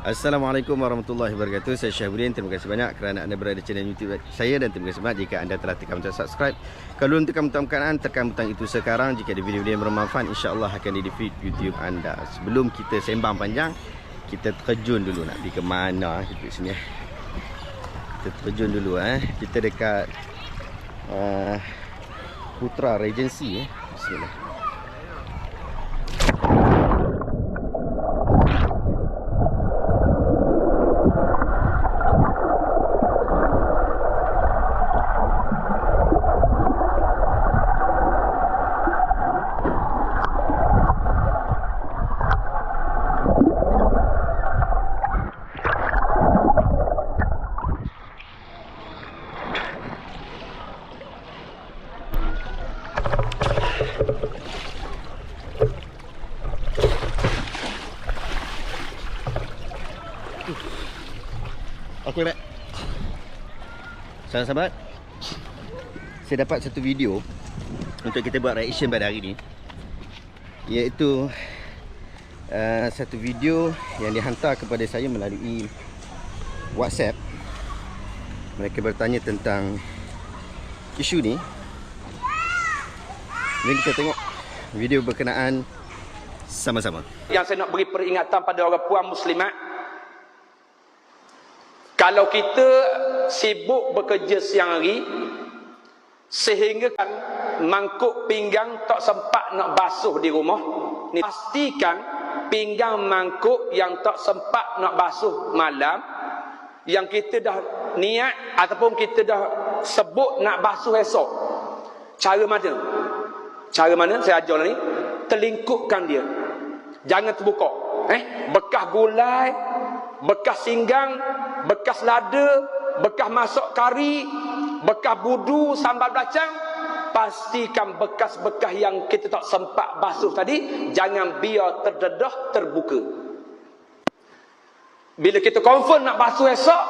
Assalamualaikum warahmatullahi wabarakatuh. Saya Syahbudin. Terima kasih banyak kerana anda berada di channel YouTube saya, dan terima kasih banyak jika anda telah tekan butang subscribe. Kalau belum tekan butang kanan, tekan butang itu sekarang. Jika ada video-video yang bermanfaat, insya-Allah akan di feed YouTube anda. Sebelum kita sembang panjang, kita terjun dulu. Nak pergi ke mana? Kita pergi sini. Kita terjun dulu Kita dekat Putra Regency Bismillah. Okey, baik. Sahabat-sahabat, saya dapat satu video untuk kita buat reaction pada hari ini, iaitu satu video yang dihantar kepada saya melalui WhatsApp. Mereka bertanya tentang isu ni. Jom kita tengok video berkenaan sama-sama. Yang saya nak beri peringatan pada orang puan muslimat, kalau kita sibuk bekerja siang hari sehingga mangkuk pinggang tak sempat nak basuh di rumah, ni pastikan pinggang mangkuk yang tak sempat nak basuh malam, yang kita dah niat ataupun kita dah sebut nak basuh esok, cara mana? Cara mana? Saya ajar ni. Terlingkupkan dia, jangan terbuka. Bekas gulai, bekas singgang, bekas lada, bekas masak kari, bekas budu, sambal belacan, pastikan bekas-bekas yang kita tak sempat basuh tadi, jangan biar terdedah, terbuka. Bila kita confirm nak basuh esok,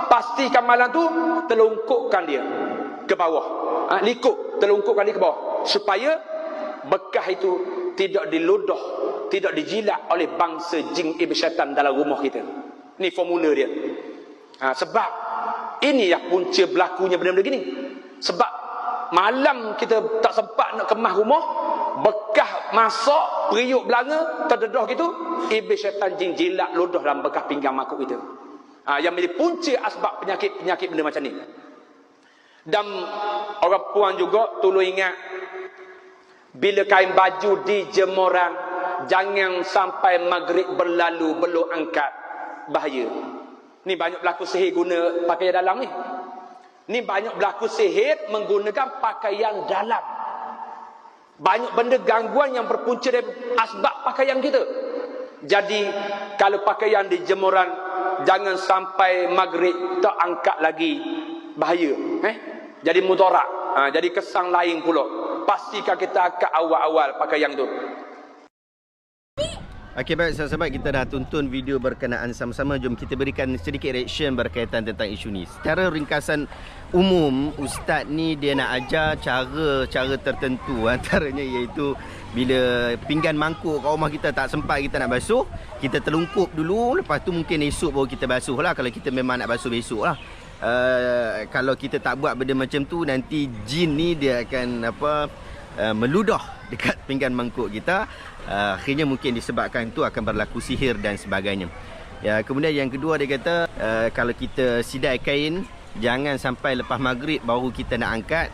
pastikan malam tu telungkupkan dia ke bawah. Likup, telungkupkan dia ke bawah, supaya bekas itu tidak diludah, tidak dijilat oleh bangsa jin iblis syaitan dalam rumah kita. Ni formula dia. Sebab ini yang punca berlakunya benda-benda gini. Sebab malam kita tak sempat nak kemas rumah, bekas masak, periuk belanga, terdedah gitu, iblis syaitan jin jilat ludah dalam bekas pinggang makuk kita. Yang menjadi punca asbab penyakit-penyakit benda macam ni. Dan orang puan juga tolong ingat, bila kain baju di jemuran, jangan sampai maghrib berlalu belum angkat. Bahaya. Ni banyak berlaku sihir guna pakaian dalam ni. Ni banyak berlaku sihir menggunakan pakaian dalam. Banyak benda gangguan yang berpunca dari asbab pakaian kita. Jadi kalau pakaian di jemuran, jangan sampai maghrib tak angkat lagi. Bahaya. Jadi mudarat. Jadi kesang lain pula. Pastikan kita angkat awal-awal pakaian tu. Okey, baik sahabat-sahabat, kita dah tonton video berkenaan sama-sama. Jom kita berikan sedikit reaction berkaitan tentang isu ni. Secara ringkasan umum, ustaz ni dia nak ajar cara tertentu, antaranya iaitu bila pinggan mangkuk kat rumah kita tak sempat kita nak basuh, kita terlungkup dulu, lepas tu mungkin esok baru kita basuh lah, kalau kita memang nak basuh besok lah. Kalau kita tak buat benda macam tu, nanti jin ni dia akan meludah dekat pinggan mangkuk kita. Akhirnya mungkin disebabkan itu akan berlaku sihir dan sebagainya. Kemudian yang kedua, dia kata kalau kita sidai kain, jangan sampai lepas maghrib baru kita nak angkat,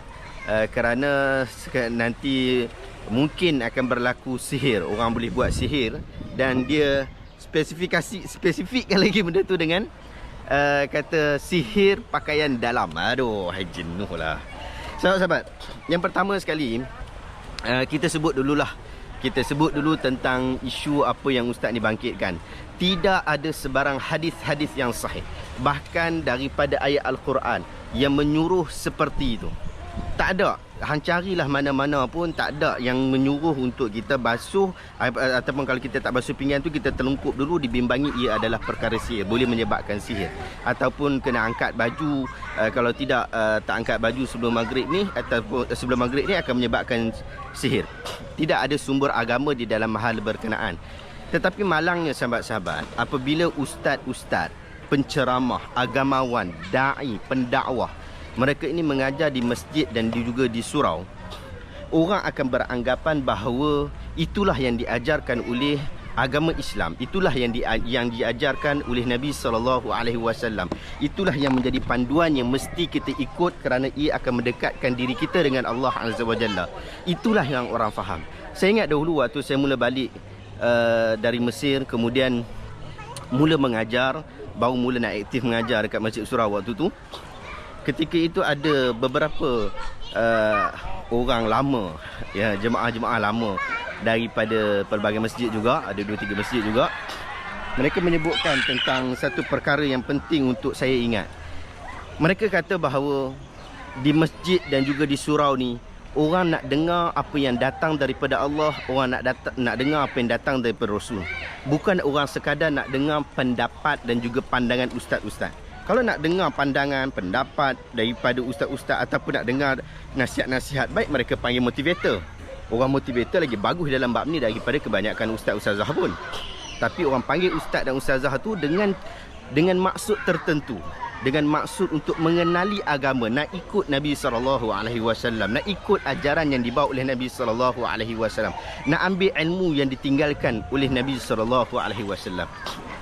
kerana nanti mungkin akan berlaku sihir. Orang boleh buat sihir, dan dia spesifikkan lagi benda tu dengan kata sihir pakaian dalam. Aduh, jenuh lah sahabat-sahabat. Yang pertama sekali, kita sebut dulu tentang isu apa yang ustaz ni bangkitkan. Tidak ada sebarang hadis-hadis yang sahih, bahkan daripada ayat Al-Quran, yang menyuruh seperti itu. Tak ada. Hang carilah mana-mana pun tak ada yang menyuruh untuk kita basuh, ataupun kalau kita tak basuh pinggan tu, kita terlungkup dulu, dibimbangi ia adalah perkara sihir, boleh menyebabkan sihir. Ataupun kena angkat baju, kalau tidak tak angkat baju sebelum maghrib ni, ataupun sebelum maghrib ni akan menyebabkan sihir. Tidak ada sumber agama di dalam hal berkenaan. Tetapi malangnya sahabat-sahabat, apabila ustaz-ustaz, penceramah, agamawan, da'i, pendakwah, mereka ini mengajar di masjid dan juga di surau, orang akan beranggapan bahawa itulah yang diajarkan oleh agama Islam, itulah yang diajarkan oleh Nabi SAW. Itulah yang menjadi panduan yang mesti kita ikut kerana ia akan mendekatkan diri kita dengan Allah Azza wa Jalla. Itulah yang orang faham. Saya ingat dahulu waktu saya mula balik dari Mesir, kemudian mula mengajar, baru mula nak aktif mengajar dekat Masjid Surau waktu tu. Ketika itu ada beberapa orang lama, ya, jemaah-jemaah lama daripada pelbagai masjid juga, ada 2-3 masjid juga. Mereka menyebutkan tentang satu perkara yang penting untuk saya ingat. Mereka kata bahawa di masjid dan juga di surau ni, orang nak dengar apa yang datang daripada Allah, orang nak dengar apa yang datang daripada Rasul. Bukan orang sekadar nak dengar pendapat dan juga pandangan ustaz-ustaz. Kalau nak dengar pandangan, pendapat daripada ustaz-ustaz ataupun nak dengar nasihat-nasihat baik, mereka panggil motivator. Orang motivator lagi bagus dalam bab ni daripada kebanyakan ustaz-ustazah pun. Tapi orang panggil ustaz dan ustazah tu dengan maksud tertentu, dengan maksud untuk mengenali agama, nak ikut Nabi SAW, nak ikut ajaran yang dibawa oleh Nabi SAW, nak ambil ilmu yang ditinggalkan oleh Nabi SAW.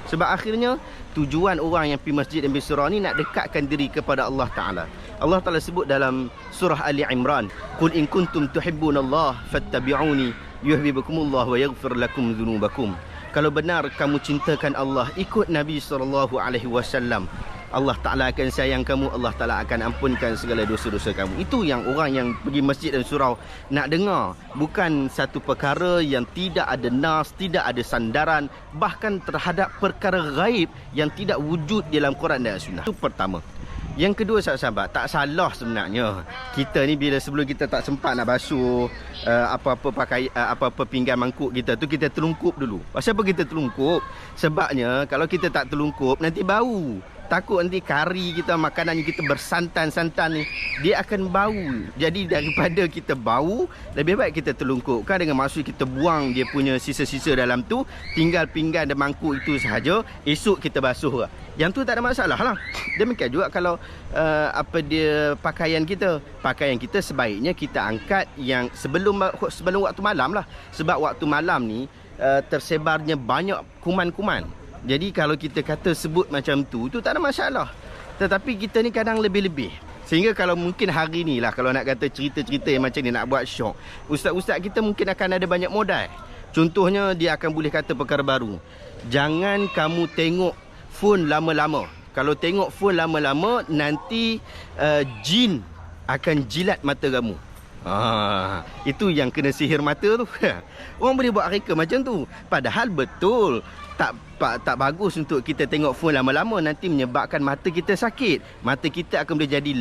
Sebab akhirnya tujuan orang yang pergi masjid dan pergi surau ni nak dekatkan diri kepada Allah Ta'ala. Allah Ta'ala sebut dalam surah Ali Imran, "Qul in kuntum tuhibbunallaha fattabi'uni yuhibbukumullah wa yaghfir lakum dzunubakum." Kalau benar kamu cintakan Allah, ikut Nabi SAW. Allah Ta'ala akan sayang kamu, Allah Ta'ala akan ampunkan segala dosa-dosa kamu. Itu yang orang yang pergi masjid dan surau nak dengar. Bukan satu perkara yang tidak ada nas, tidak ada sandaran, bahkan terhadap perkara gaib yang tidak wujud dalam Quran dan Sunnah. Itu pertama. Yang kedua, sahabat-sahabat, tak salah sebenarnya kita ni bila sebelum kita tak sempat nak basuh apa-apa pinggan mangkuk kita tu, kita telungkup dulu. Pasal apa kita telungkup? Sebabnya kalau kita tak telungkup nanti bau. Takut nanti kari kita, makanan yang kita bersantan-santan ni, dia akan bau. Jadi daripada kita bau, lebih baik kita telungkupkan, dengan maksud kita buang dia punya sisa-sisa dalam tu, tinggal pinggan dan mangkuk itu sahaja, esok kita basuh. Yang tu tak ada masalah lah. Demikian juga kalau pakaian kita sebaiknya kita angkat yang sebelum waktu malam lah. Sebab waktu malam ni tersebarnya banyak kuman-kuman. Jadi kalau kita kata sebut macam tu tak ada masalah. Tetapi kita ni kadang lebih-lebih. Sehingga kalau mungkin hari ni lah, kalau nak kata cerita-cerita yang macam ni nak buat syok, ustaz-ustaz kita mungkin akan ada banyak modal. Contohnya dia akan boleh kata perkara baru. Jangan kamu tengok phone lama-lama. Kalau tengok phone lama-lama, nanti jin akan jilat mata kamu. Itu yang kena sihir mata tu. Orang boleh buat reka macam tu. Padahal betul tak bagus untuk kita tengok phone lama-lama, nanti menyebabkan mata kita sakit. Mata kita akan boleh jadi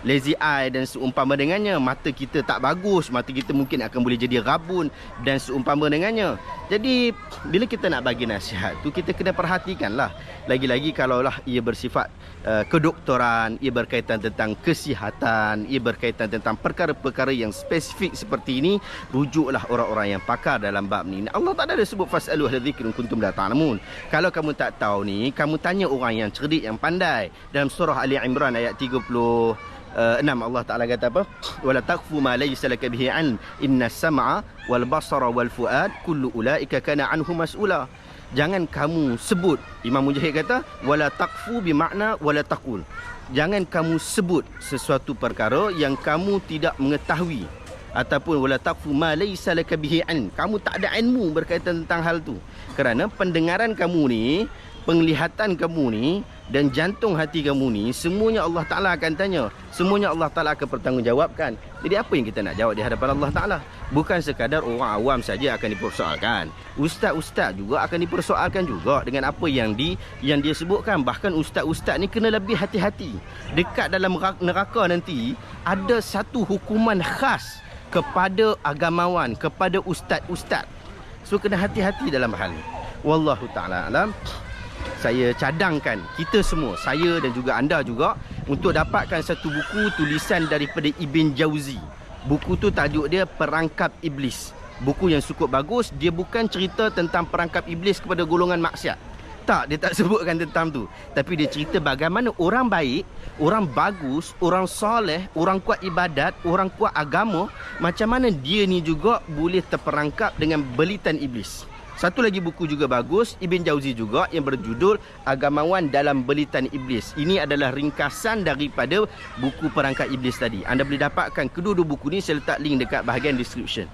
lazy eye dan seumpama dengannya. Mata kita tak bagus, mata kita mungkin akan boleh jadi rabun dan seumpama dengannya. Jadi bila kita nak bagi nasihat tu, kita kena perhatikanlah. Lagi-lagi kalaulah ia bersifat kedoktoran, ia berkaitan tentang kesihatan, ia berkaitan tentang perkara-perkara yang spesifik seperti ini, rujuklah orang-orang yang pakar dalam bab ni. Allah tak ada sebut fasalu ahla dzikri kuntum la ta'lamun. Kalau kamu tak tahu ni, kamu tanya orang yang cerdik, yang pandai. Dalam surah Ali Imran ayat 36 Allah Ta'ala kata apa? Wala taqfu ma laysa laka bihi 'ilm innas sam'a wal basara wal fuad kullu ulaika kana 'anhu mas'ula. Jangan kamu sebut, Imam Mujahid kata, wala taqfu bermakna wala taqul. Jangan kamu sebut sesuatu perkara yang kamu tidak mengetahui, ataupun wala taqfu ma laysa laka bihi 'ilm. Kamu tak ada ilmu berkaitan tentang hal tu. Kerana pendengaran kamu ni, penglihatan kamu ni, dan jantung hati kamu ni, semuanya Allah Ta'ala akan tanya. Semuanya Allah Ta'ala akan bertanggungjawabkan. Jadi apa yang kita nak jawab di hadapan Allah Ta'ala? Bukan sekadar orang awam saja akan dipersoalkan. Ustaz-ustaz juga akan dipersoalkan juga dengan apa yang dia sebutkan. Bahkan ustaz-ustaz ni kena lebih hati-hati. Dekat dalam neraka nanti, ada satu hukuman khas kepada agamawan, kepada ustaz-ustaz. So kena hati-hati dalam hal ni. Wallahu ta'ala alam. Saya cadangkan kita semua, saya dan juga anda juga, untuk dapatkan satu buku tulisan daripada Ibn Jauzi. Buku tu tajuk dia Perangkap Iblis. buku yang cukup bagus. Dia bukan cerita tentang perangkap iblis kepada golongan maksiat. Tak, dia tak sebutkan tentang tu. Tapi dia cerita bagaimana orang baik, orang bagus, orang soleh, orang kuat ibadat, orang kuat agama, macam mana dia ni juga boleh terperangkap dengan belitan iblis. Satu lagi buku juga bagus, Ibn Jauzi juga, yang berjudul Agamawan dalam Belitan Iblis. Ini adalah ringkasan daripada buku Perangkap Iblis tadi. Anda boleh dapatkan kedua-dua buku ni, saya letak link dekat bahagian description.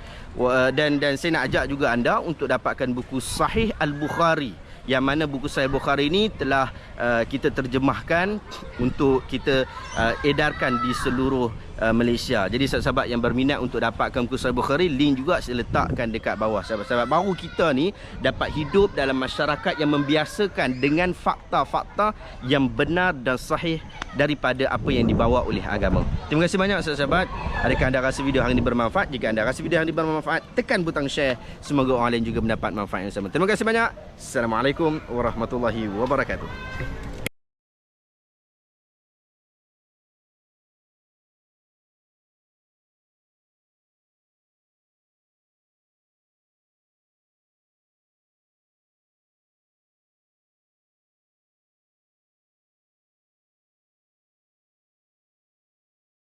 Dan saya nak ajak juga anda untuk dapatkan buku Sahih Al-Bukhari, yang mana buku Sahih Bukhari ini telah kita terjemahkan untuk kita edarkan di seluruh Malaysia. Jadi sahabat-sahabat yang berminat untuk dapatkan buku Sahih Bukhari, link juga saya letakkan dekat bawah. Sahabat-sahabat, baru kita ni dapat hidup dalam masyarakat yang membiasakan dengan fakta-fakta yang benar dan sahih daripada apa yang dibawa oleh agama. Terima kasih banyak sahabat-sahabat. Adakah anda rasa video hari ini bermanfaat? Jika anda rasa video hari ini bermanfaat, tekan butang share. Semoga orang lain juga mendapat manfaat yang sama. Terima kasih banyak. Assalamualaikum warahmatullahi wabarakatuh.